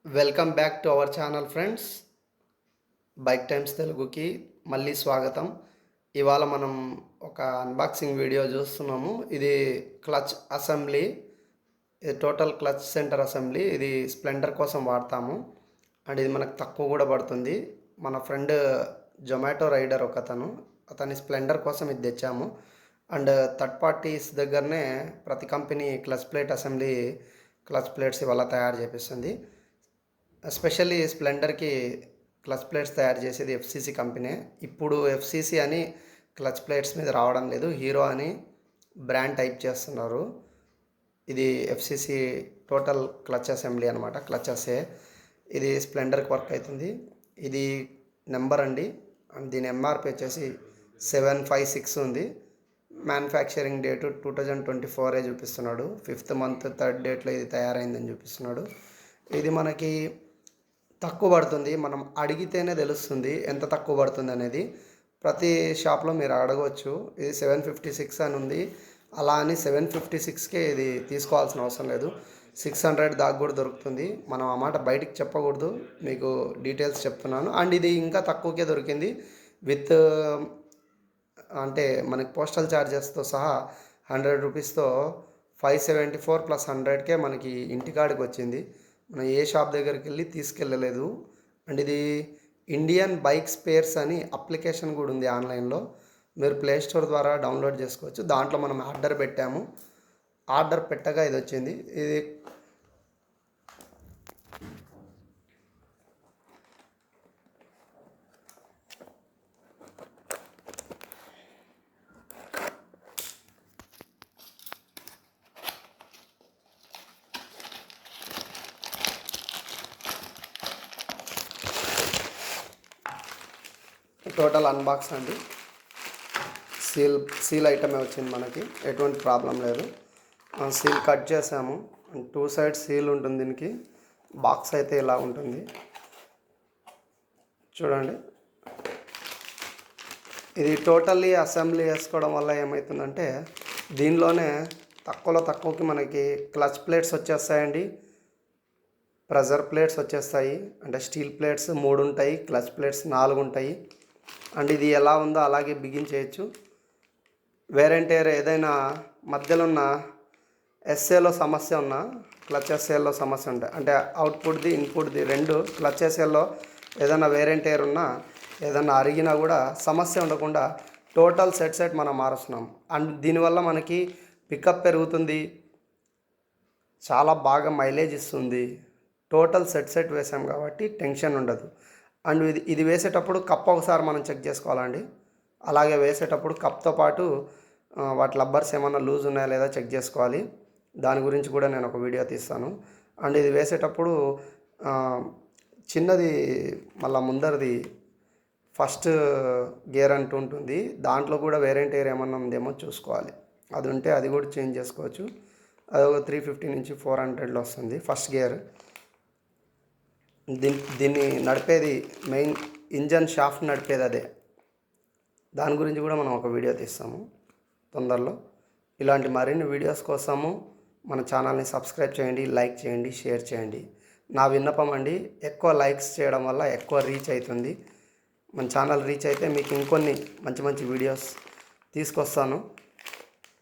Welcome back to our channel friends. Bike times తెలుగుకి మళ్ళీ స్వాగతం. ఇవాళ మనం ఒక అన్బాక్సింగ్ వీడియో చూస్తున్నాము. ఇది క్లచ్ అసెంబ్లీ, ఇది టోటల్ క్లచ్ సెంటర్ అసెంబ్లీ. ఇది స్ప్లెండర్ కోసం వాడతాము అండ్ ఇది మనకు తక్కువ కూడా పడుతుంది. మన ఫ్రెండ్ జొమాటో రైడర్ అతని స్ప్లెండర్ కోసం ఇది తెచ్చాము. అండ్ థర్డ్ పార్టీస్ దగ్గరనే ప్రతి కంపెనీ క్లచ్ ప్లేట్స్ ఇవాళ తయారు చేపిస్తుంది. ఎస్పెషల్లీ స్ప్లెండర్కి క్లచ్ ప్లేట్స్ తయారు చేసేది ఎఫ్సిసి కంపెనీ. ఇప్పుడు ఎఫ్సిసి అని క్లచ్ ప్లేట్స్ మీద రావడం లేదు, హీరో అని బ్రాండ్ టైప్ చేస్తున్నారు. ఇది ఎఫ్సిసి టోటల్ క్లచ్ అసెంబ్లీ అనమాట, క్లచ్ అసే. ఇది స్ప్లెండర్కి వర్క్ అవుతుంది. ఇది నెంబర్ అండి, దీని ఎంఆర్పి వచ్చేసి 756 ఉంది. మ్యానుఫ్యాక్చరింగ్ డేటు 2024 చూపిస్తున్నాడు. 5th month 3rd డేట్లో ఇది తయారైందని చూపిస్తున్నాడు. ఇది మనకి తక్కువ పడుతుంది, మనం అడిగితేనే తెలుస్తుంది ఎంత తక్కువ పడుతుంది అనేది. ప్రతి షాప్లో మీరు అడగవచ్చు. ఇది 756 అని ఉంది, అలా అని 756కే ఇది తీసుకోవాల్సిన అవసరం లేదు. 600 దాకా కూడా దొరుకుతుంది. మనం ఆ మాట బయటికి చెప్పకూడదు, మీకు డీటెయిల్స్ చెప్తున్నాను. అండ్ ఇది ఇంకా తక్కువకే దొరికింది, విత్ అంటే మనకి పోస్టల్ ఛార్జెస్తో సహా 100 రూపీస్తో 574 + 100కే మనకి ఇంటికాడికి వచ్చింది. మనం ఏ షాప్ దగ్గరికి వెళ్ళి తీసుకెళ్ళలేదు. అండ్ ఇది ఇండియన్ బైక్ స్పేర్స్ అని అప్లికేషన్ కూడా ఉంది ఆన్లైన్లో, మీరు ప్లే స్టోర్ ద్వారా డౌన్లోడ్ చేసుకోవచ్చు. దాంట్లో మనం ఆర్డర్ పెట్టాము, ఆర్డర్ పెట్టగా ఇది వచ్చింది. ఇది టోటల్ అన్బాక్స్ అండి. సీల్ ఐటమే వచ్చింది, మనకి ఎటువంటి ప్రాబ్లం లేదు. సీల్ కట్ చేసాము, 2 sides సీల్ ఉంటుంది దీనికి. బాక్స్ అయితే ఇలా ఉంటుంది చూడండి. ఇది టోటల్లీ అసెంబ్లీ వేసుకోవడం వల్ల ఏమవుతుందంటే దీనిలోనే తక్కువకి మనకి క్లచ్ ప్లేట్స్ వచ్చేస్తాయండి, ప్రెజర్ ప్లేట్స్ వచ్చేస్తాయి. అంటే స్టీల్ ప్లేట్స్ 3 ఉంటాయి, క్లచ్ ప్లేట్స్ 4 ఉంటాయి. అండ్ ఇది ఎలా ఉందో అలాగే బిగించేయచ్చు. వేరెంటేర్ ఏదైనా మధ్యలో ఉన్న ఎస్ఏలో సమస్య ఉన్నా, క్లచ్ ఎస్ఏలో సమస్య ఉంటాయి, అంటే అవుట్పుట్ది ఇన్పుట్ది రెండు క్లచ్ ఎస్ఏలో ఏదైనా వేరెంటేర్ ఉన్నా, ఏదైనా అరిగినా కూడా సమస్య ఉండకుండా టోటల్ సెట్ మనం మారుస్తున్నాం. అండ్ దీనివల్ల మనకి పికప్ పెరుగుతుంది, చాలా బాగా మైలేజ్ ఇస్తుంది. టోటల్ సెట్ వేసాం కాబట్టి టెన్షన్ ఉండదు. అండ్ ఇది వేసేటప్పుడు కప్ ఒకసారి మనం చెక్ చేసుకోవాలండి. అలాగే వేసేటప్పుడు కప్తో పాటు వాటి లబ్బర్స్ ఏమన్నా లూజ్ ఉన్నాయా లేదా చెక్ చేసుకోవాలి. దాని గురించి కూడా నేను ఒక వీడియో తీస్తాను. అండ్ ఇది వేసేటప్పుడు చిన్నది మళ్ళీ ముందరది ఫస్ట్ గేర్ అంటూ ఉంటుంది, దాంట్లో కూడా వేరెంట్ ఏమన్నా ఉందేమో చూసుకోవాలి. అది ఉంటే అది కూడా చేంజ్ చేసుకోవచ్చు. అది ఒక 350 నుంచి 400లో వస్తుంది ఫస్ట్ గేర్. దీన్ని నడిపేది మెయిన్ ఇంజన్ షాఫ్ట్ నడిపేది అదే. దాని గురించి కూడా మనం ఒక వీడియో తీస్తాము తొందరలో. ఇలాంటి మరిన్ని వీడియోస్ కోసము మన ఛానల్ని సబ్స్క్రైబ్ చేయండి, లైక్ చేయండి, షేర్ చేయండి. నా విన్నపం అండి, ఎక్కువ లైక్స్ చేయడం వల్ల ఎక్కువ రీచ్ అవుతుంది. మన ఛానల్ రీచ్ అయితే మీకు ఇంకొన్ని మంచి వీడియోస్ తీసుకొస్తాను.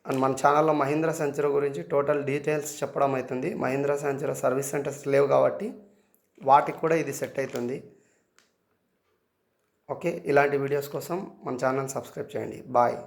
అండ్ మన ఛానల్లో మహీంద్రా సెంచరీ గురించి టోటల్ డీటెయిల్స్ చెప్పడం అవుతుంది. మహీంద్రా సెంచరీ సర్వీస్ సెంటర్స్ లేవు కాబట్టి వాటికి కూడా ఇది సెట్ అవుతుంది. ఓకే, ఇలాంటి వీడియోస్ కోసం మన ఛానల్ సబ్స్క్రైబ్ చేయండి. బాయ్.